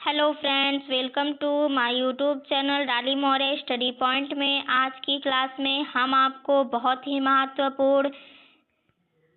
Hello friends, welcome to my YouTube channel daily more study point में। आज की class में हम आपको बहुत ही महत्वपूर्ण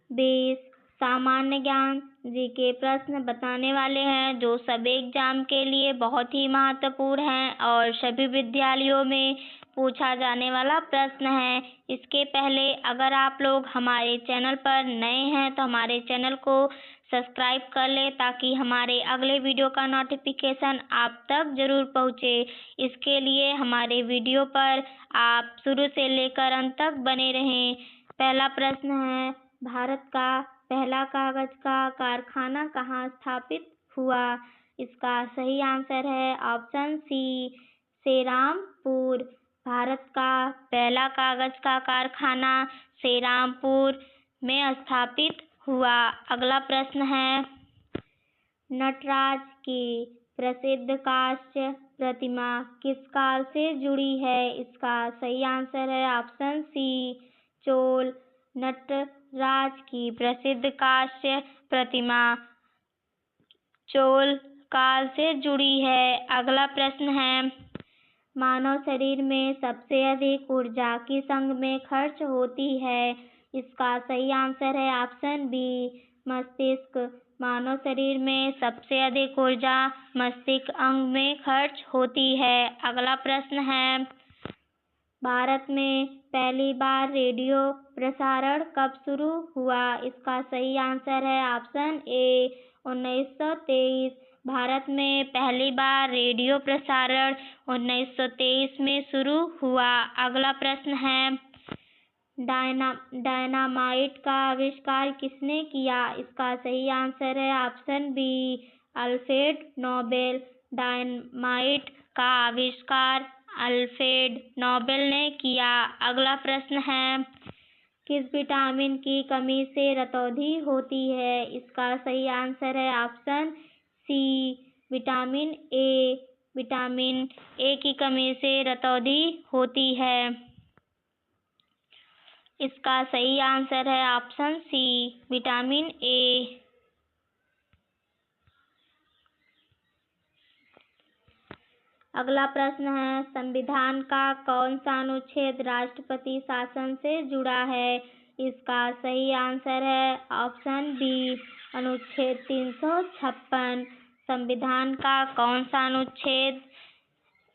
20 सामान्य ज्ञान जीके प्रश्न बताने वाले हैं, जो सभी एग्जाम के लिए बहुत ही महत्वपूर्ण हैं और सभी विद्यालयों में पूछा जाने वाला प्रश्न है। इसके पहले अगर आप लोग हमारे चैनल पर नए हैं तो हमारे चैनल को सब्सक्राइब कर ले, ताकि हमारे अगले वीडियो का नोटिफिकेशन आप तक जरूर पहुँचे। इसके लिए हमारे वीडियो पर आप शुरू से लेकर अंत तक बने रहें। पहला प्रश्न है, भारत का पहला कागज का कारखाना कहाँ स्थापित हुआ? इसका सही आंसर है ऑप्शन सी, सेरामपुर। भारत का पहला कागज का कारखाना सेरामपुर में स्थापित हुआ। अगला प्रश्न है, नटराज की प्रसिद्ध कांस्य प्रतिमा किस काल से जुड़ी है? इसका सही आंसर है ऑप्शन सी, चोल। नटराज की प्रसिद्ध कांस्य प्रतिमा चोल काल से जुड़ी है। अगला प्रश्न है, मानव शरीर में सबसे अधिक ऊर्जा किस अंग में खर्च होती है? इसका सही आंसर है ऑप्शन बी, मस्तिष्क। मानव शरीर में सबसे अधिक ऊर्जा मस्तिष्क अंग में खर्च होती है। अगला प्रश्न है, भारत में पहली बार रेडियो प्रसारण कब शुरू हुआ? इसका सही आंसर है ऑप्शन ए, 1923। भारत में पहली बार रेडियो प्रसारण 1923 में शुरू हुआ। अगला प्रश्न है, डायनामाइट का आविष्कार किसने किया? इसका सही आंसर है option B, Alfred Nobel. Dynamite का आविष्कार अल्फ्रेड नोबेल ने किया। अगला प्रश्न है, किस विटामिन की कमी से रतौंधी होती है? इसका सही आंसर है option C, vitamin A. Vitamin A की कमी से रतौंधी होती है। इसका सही आंसर है ऑप्शन सी, विटामिन ए। अगला प्रश्न है, संविधान का कौन सा अनुच्छेद राष्ट्रपति शासन से जुड़ा है? इसका सही आंसर है ऑप्शन बी, अनुच्छेद 356। संविधान का कौन सा अनुच्छेद?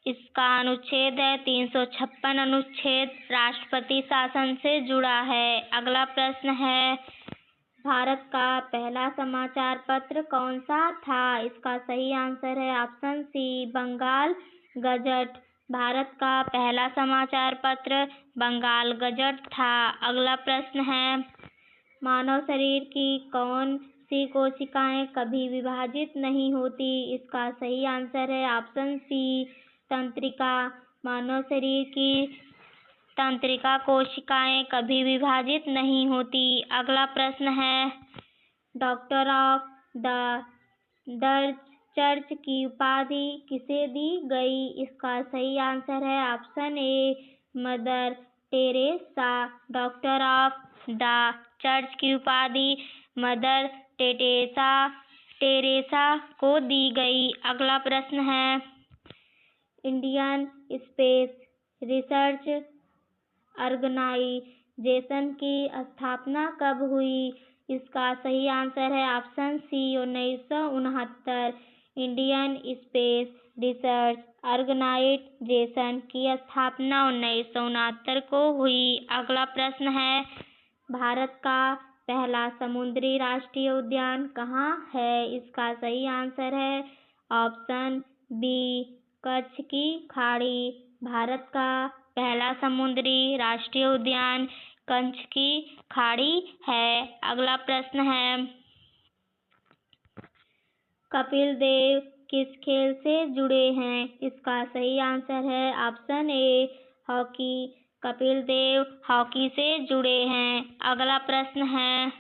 इसका अनुच्छेद है 356 अनुच्छेद राष्ट्रपति शासन से जुड़ा है। अगला प्रश्न है, भारत का पहला समाचार पत्र कौन सा था? इसका सही आंसर है option C, Bengal gazette. Bharat का पहला समाचार पत्र बंगाल गजट था। अगला प्रश्न है, मानव शरीर की कौन सी कोशिकाएं कभी विभाजित नहीं होती? इसका सही आंसर है ऑप्शन सी, तंत्रिका। मानव शरीर की तंत्रिका कोशिकाएं कभी विभाजित नहीं होती। अगला प्रश्न है, डॉक्टर ऑफ द चर्च की उपाधि किसे दी गई? इसका सही आंसर है option A, mother Teresa. Doctor of the church की उपाधि मदर टेरेसा को दी गई। अगला प्रश्न है, इंडियन स्पेस रिसर्च ऑर्गेनाइजेशन की स्थापना कब हुई? इसका सही आंसर है option C, 1969। Indian space research organisation की स्थापना 1969 को हुई। अगला प्रश्न है, भारत का पहला समुद्री राष्ट्रीय उद्यान कहाँ है? इसका सही आंसर है ऑप्शन बी, कच्छ की खाड़ी। भारत का पहला समुद्री राष्ट्रीय उद्यान कच्छ की खाड़ी है। अगला प्रश्न है, कपिल देव किस खेल से जुड़े हैं? इसका सही आंसर है option A, hockey. Kapil Dev hockey से जुड़े हैं। अगला प्रश्न है,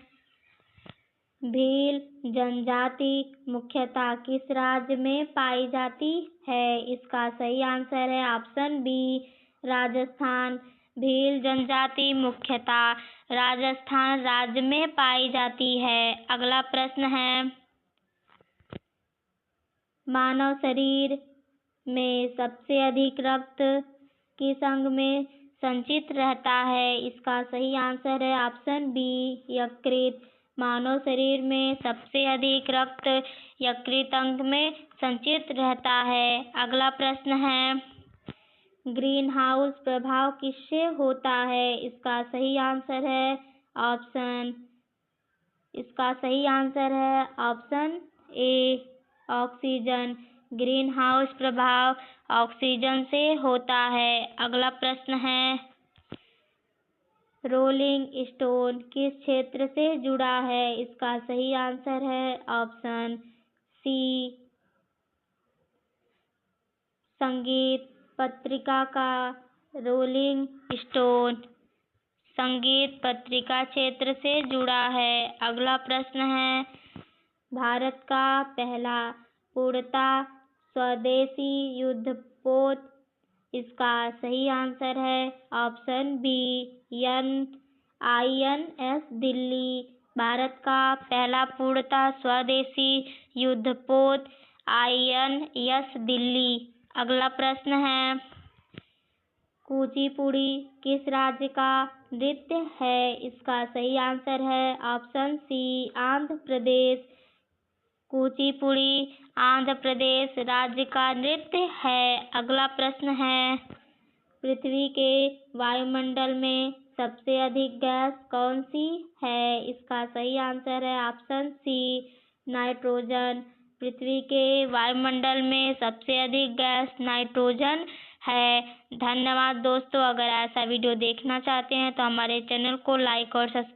भील जनजाति मुख्यतः किस राज्य में पाई जाती है? इसका सही आंसर है ऑप्शन बी, राजस्थान। भील जनजाति मुख्यतः राजस्थान राज्य में पाई जाती है। अगला प्रश्न है, मानव शरीर में सबसे अधिक रक्त किस अंग में संचित रहता है? इसका सही आंसर है ऑप्शन बी, यकृत। मानव शरीर में सबसे अधिक रक्त यकृत अंग में संचित रहता है। अगला प्रश्न है, ग्रीन हाउस प्रभाव किससे होता है? इसका सही आंसर है ऑप्शन ए, ऑक्सीजन। ग्रीन हाउस प्रभाव ऑक्सीजन से होता है। अगला प्रश्न है, रोलिंग स्टोन किस क्षेत्र से जुड़ा है? इसका सही आंसर है ऑप्शन सी, संगीत पत्रिका का। रोलिंग स्टोन संगीत पत्रिका क्षेत्र से जुड़ा है। अगला प्रश्न है, भारत का पहला पूर्णतः स्वदेशी युद्धपोत। इसका सही आंसर है option B, INS Delhi. Bharat का पहला पूर्णतः स्वदेशी युद्धपोत INS दिल्ली। अगला प्रश्न है, कुचिपुड़ी किस राज्य का नृत्य है? इसका सही आंसर है ऑप्शन सी, आंध्र प्रदेश। कुचिपुड़ी आंध्र प्रदेश राज्य का नृत्य है। अगला प्रश्न है, पृथ्वी के वायुमंडल में सबसे अधिक गैस कौन सी है? इसका सही आंसर है ऑप्शन सी, नाइट्रोजन। पृथ्वी के वायुमंडल में सबसे अधिक गैस नाइट्रोजन है। धन्यवाद दोस्तों। अगर ऐसा वीडियो देखना चाहते हैं तो हमारे चैनल को लाइक और सब्सक्राइब